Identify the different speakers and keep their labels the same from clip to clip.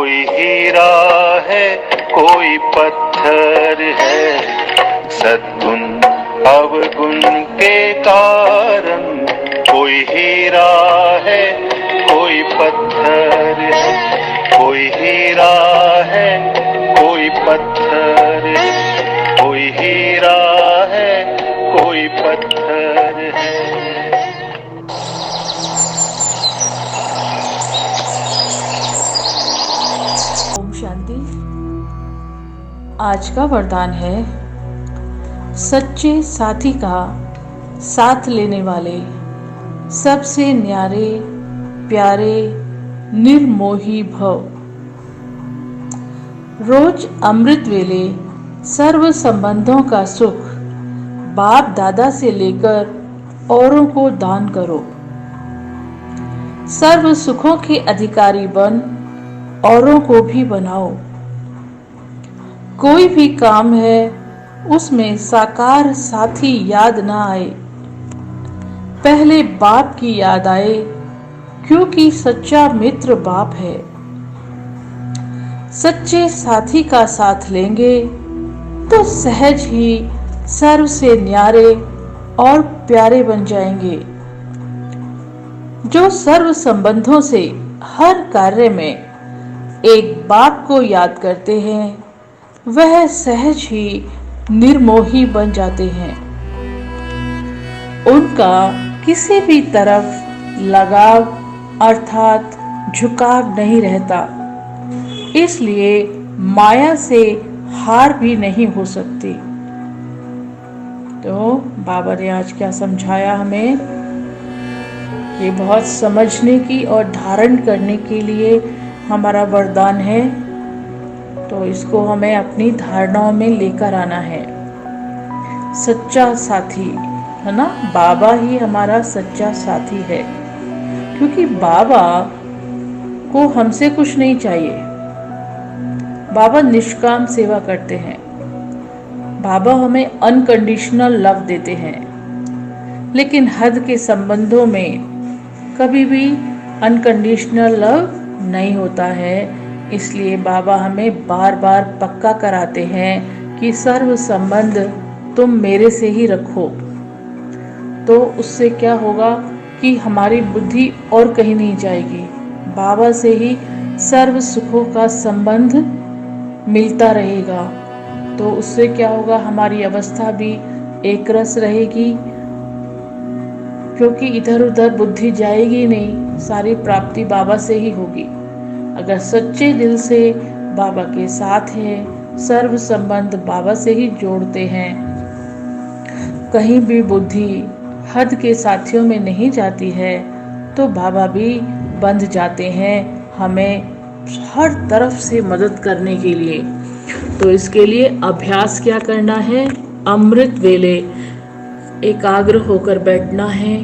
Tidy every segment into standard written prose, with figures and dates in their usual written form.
Speaker 1: कोई हीरा है कोई पत्थर है, सद्गुण अवगुण के कारण। कोई हीरा है कोई पत्थर है, कोई हीरा है कोई पत्थर है, कोई हीरा है कोई पत्थर है।
Speaker 2: ओम शांति। आज का वरदान है, सच्चे साथी का साथ लेने वाले सबसे न्यारे प्यारे निर्मोही भव। रोज अमृत वेले सर्व संबंधों का सुख बाप दादा से लेकर औरों को दान करो। सर्व सुखों के अधिकारी बन औरों को भी बनाओ। कोई भी काम है उसमें साकार साथी याद ना आए, पहले बाप की याद आए, क्योंकि सच्चा मित्र बाप है। सच्चे साथी का साथ लेंगे तो सहज ही सर्व से न्यारे और प्यारे बन जाएंगे। जो सर्व संबंधों से हर कार्य में एक बाप को याद करते हैं, वह सहज ही निर्मोही बन जाते हैं। उनका किसी भी तरफ लगाव अर्थात झुकाव नहीं रहता, इसलिए माया से हार भी नहीं हो सकती। तो बाबा ने आज क्या समझाया हमें, ये बहुत समझने की और धारण करने के लिए हमारा वरदान है। तो इसको हमें अपनी धारणाओं में लेकर आना है। सच्चा साथी है ना, बाबा ही हमारा सच्चा साथी है, क्योंकि बाबा को हमसे कुछ नहीं चाहिए। बाबा निष्काम सेवा करते हैं। बाबा हमें अनकंडीशनल लव देते हैं, लेकिन हद के संबंधों में कभी भी अनकंडीशनल लव नहीं होता है। इसलिए बाबा हमें बार बार पक्का कराते हैं कि सर्व संबंध तुम मेरे से ही रखो। तो उससे क्या होगा कि हमारी बुद्धि और कहीं नहीं जाएगी, बाबा से ही सर्व सुखों का संबंध मिलता रहेगा। तो उससे क्या होगा, हमारी अवस्था भी एक रस रहेगी, क्योंकि इधर उधर बुद्धि जाएगी नहीं, सारी प्राप्ति बाबा से ही होगी। अगर सच्चे दिल से बाबा के साथ हैं, सर्व संबंध बाबा से ही जोड़ते हैं, कहीं भी बुद्धि हद के साथियों में नहीं जाती है, तो बाबा भी बंध जाते हैं हमें हर तरफ से मदद करने के लिए। तो इसके लिए अभ्यास क्या करना है, अमृत वेले एकाग्र होकर बैठना है,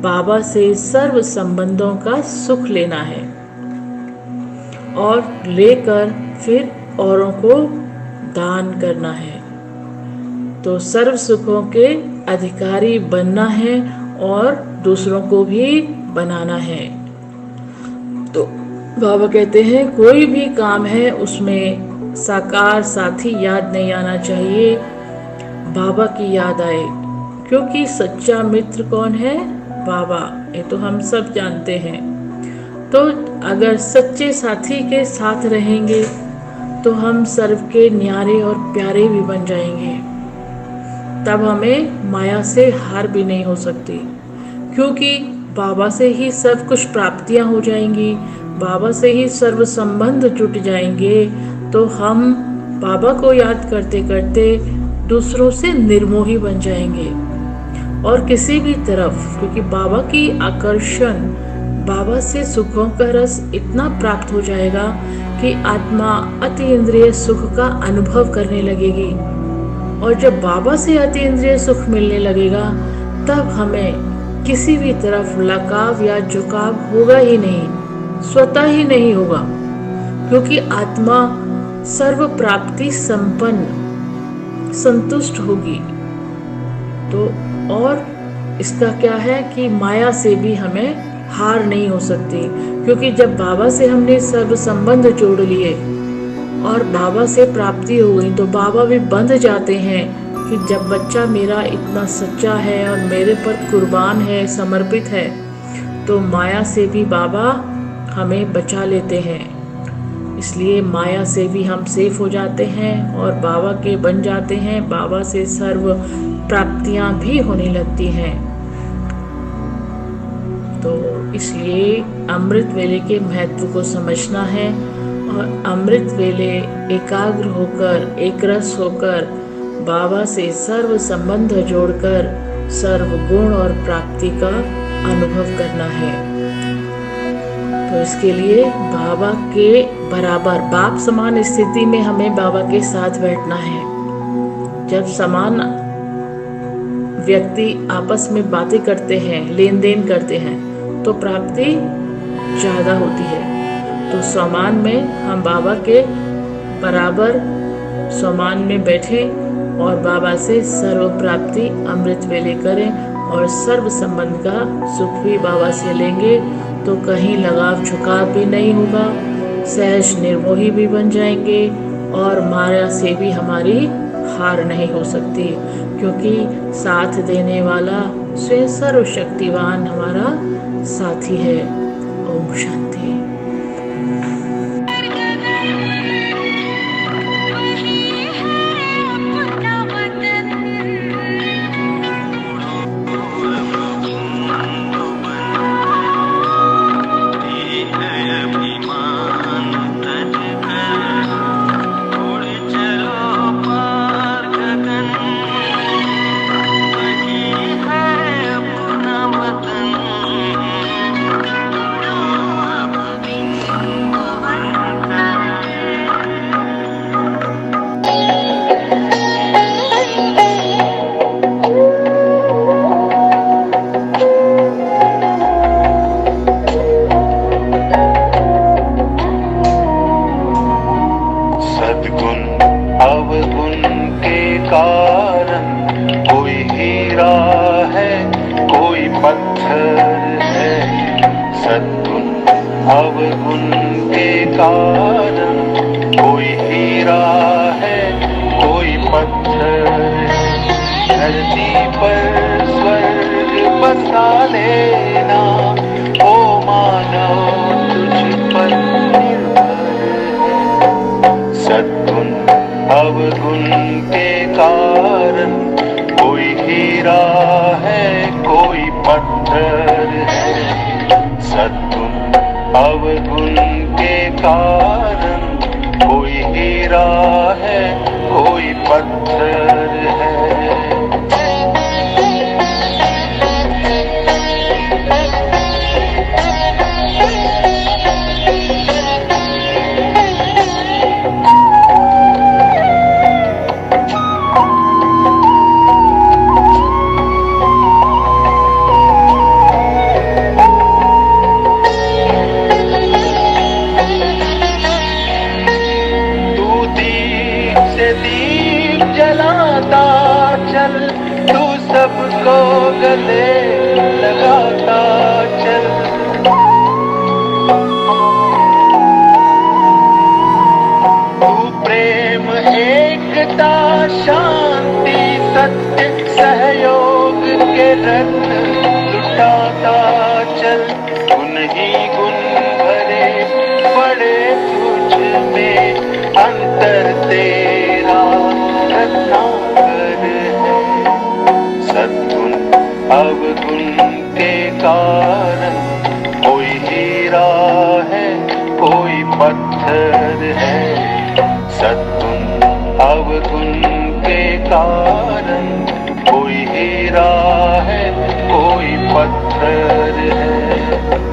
Speaker 2: बाबा से सर्व संबंधों का सुख लेना है और लेकर फिर औरों को दान करना है। तो सर्व सुखों के अधिकारी बनना है और दूसरों को भी बनाना है। तो बाबा कहते हैं, कोई भी काम है उसमें साकार साथी याद नहीं आना चाहिए, बाबा की याद आए, क्योंकि सच्चा मित्र कौन है, बाबा। ये तो हम सब जानते हैं। तो अगर सच्चे साथी के साथ रहेंगे तो हम सर्व के न्यारे और प्यारे भी बन जाएंगे। तब हमें माया से हार भी नहीं हो सकती, क्योंकि बाबा से ही सब कुछ प्राप्तियां हो जाएंगी, बाबा से ही सर्व संबंध जुट जाएंगे। तो हम बाबा को याद करते करते दूसरों से निर्मोही बन जाएंगे और किसी भी तरफ, क्योंकि बाबा की आकर्षण, बाबा से सुखों का रस इतना प्राप्त हो जाएगा कि आत्मा अति इंद्रिय सुख का अनुभव करने लगेगी। और जब बाबा से अति इंद्रिय सुख मिलने लगेगा, तब हमें किसी भी तरफ लगाव या झुकाव होगा ही नहीं, स्वतः ही नहीं होगा, क्योंकि आत्मा सर्व प्राप्ति संपन्न संतुष्ट होगी। तो और इसका क्या है कि माया से भी हमें हार नहीं हो सकती, क्योंकि जब बाबा से हमने सर्व संबंध जोड़ लिए और बाबा से प्राप्ति हो गई तो बाबा भी बंध जाते हैं कि जब बच्चा मेरा इतना सच्चा है और मेरे पर कुर्बान है, समर्पित है, तो माया से भी बाबा हमें बचा लेते हैं। इसलिए माया से भी हम सेफ हो जाते हैं और बाबा के बन जाते हैं। बाबा से सर्व प्राप्तियां भी होने लगती हैं। तो इसलिए अमृत वेले के महत्व को समझना है और अमृत वेले एकाग्र होकर, एक रस होकर बाबा से सर्व संबंध जोड़कर सर्व गुण और प्राप्ति का अनुभव करना है। तो इसके लिए बाबा के बराबर, बाप समान स्थिति में हमें बाबा के साथ बैठना है। जब समान व्यक्ति आपस में बातें करते हैं, लेन देन करते हैं, तो प्राप्ति ज्यादा होती है। तो समान में हम बाबा के बराबर समान में बैठे और बाबा से सर्व प्राप्ति अमृत वेले करें और सर्व संबंध का सुख भी बाबा से लेंगे तो कहीं लगाव झुकाव भी नहीं होगा, सहज निर्मोही भी बन जाएंगे और माया से भी हमारी हार नहीं हो सकती, क्योंकि साथ देने वाला स्वयं सर्वशक्तिवान हमारा साथी है। ओम शांति।
Speaker 1: सद्गुण अवगुण के कारण कोई हीरा है, कोई पत्थर है। सद्गुण अवगुण के कारण कोई हीरा है, कोई पत्थर है। धरती पर स्वर्ग बसा लेना, ओ मानव तुझ पर निर्भर है। सद्गुण अवगुण के कारण कोई हीरा है, कोई पत्थर है। सद्गुण अवगुण के कारण कोई हीरा है, कोई पत्थर है। दीप जलाता चल, तू सबको गले लगाता चल। तू प्रेम, एकता, शांति, सत्य, सहयोग के रत्न लुटाता चल। उन्हीं गुण भरे पड़े तुझ में, अंतर तेरा रत्नाकर है। सद्गुण अवगुण के कारण कोई हीरा है, कोई पत्थर है। सद्गुण अवगुण के कारण कोई हीरा है, कोई पत्थर है।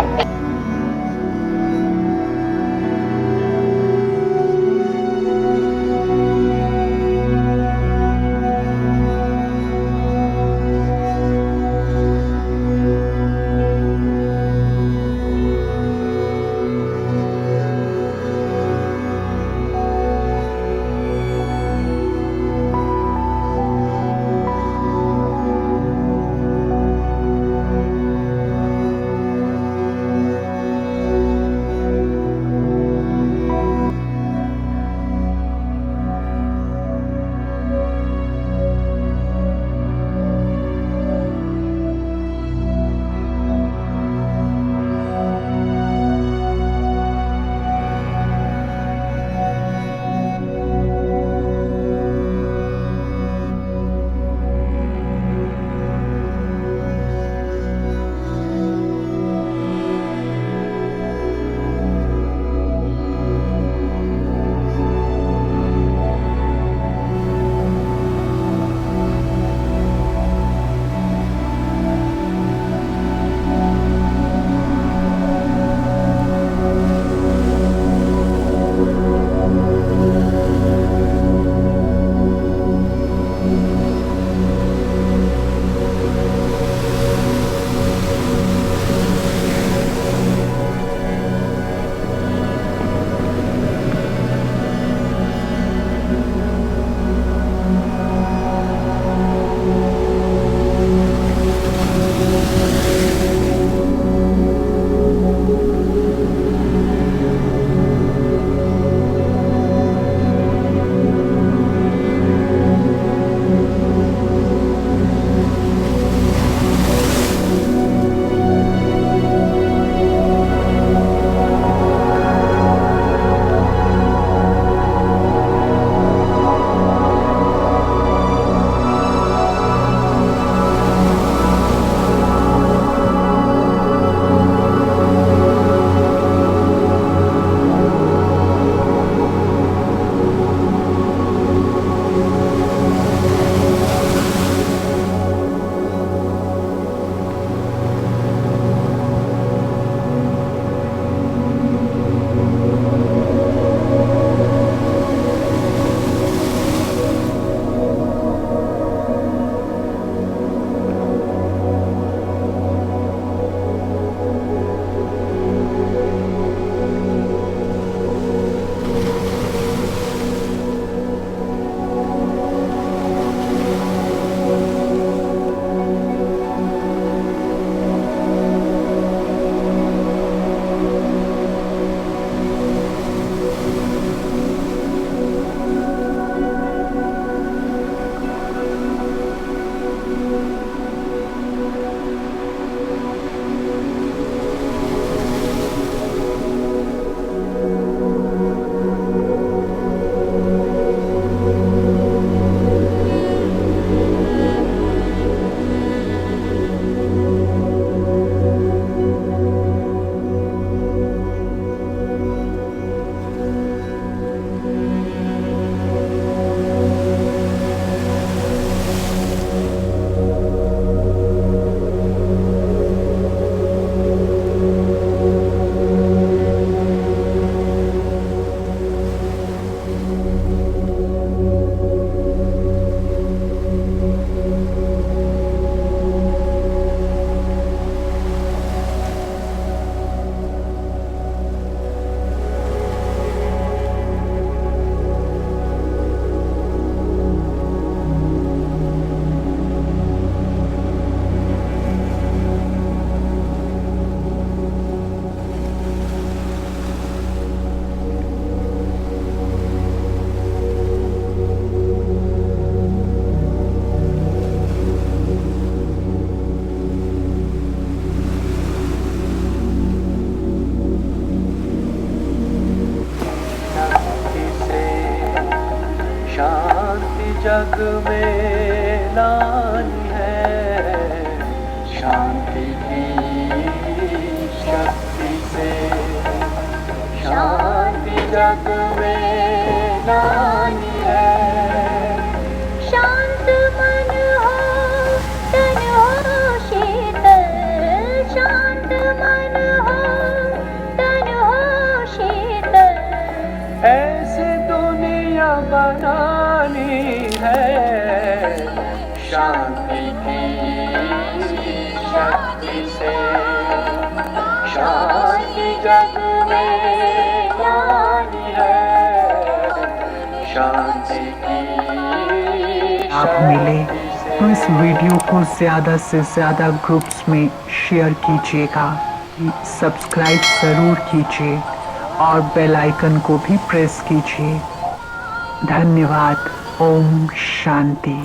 Speaker 1: जग में लानी है, शांति की शक्ति से शांति जग में लानी है।
Speaker 3: शांत मन हो तन हो शीतल, शांत मन हो तन हो शीतल,
Speaker 1: ऐसे दुनिया बनानी है, शांति की शक्ति से शांति जग में लानी है, शांति की
Speaker 4: आप मिले तो इस वीडियो को ज़्यादा से ज़्यादा ग्रुप्स में शेयर कीजिएगा, सब्सक्राइब ज़रूर कीजिए और बेल आइकन को भी प्रेस कीजिए। धन्यवाद। ओम शांति।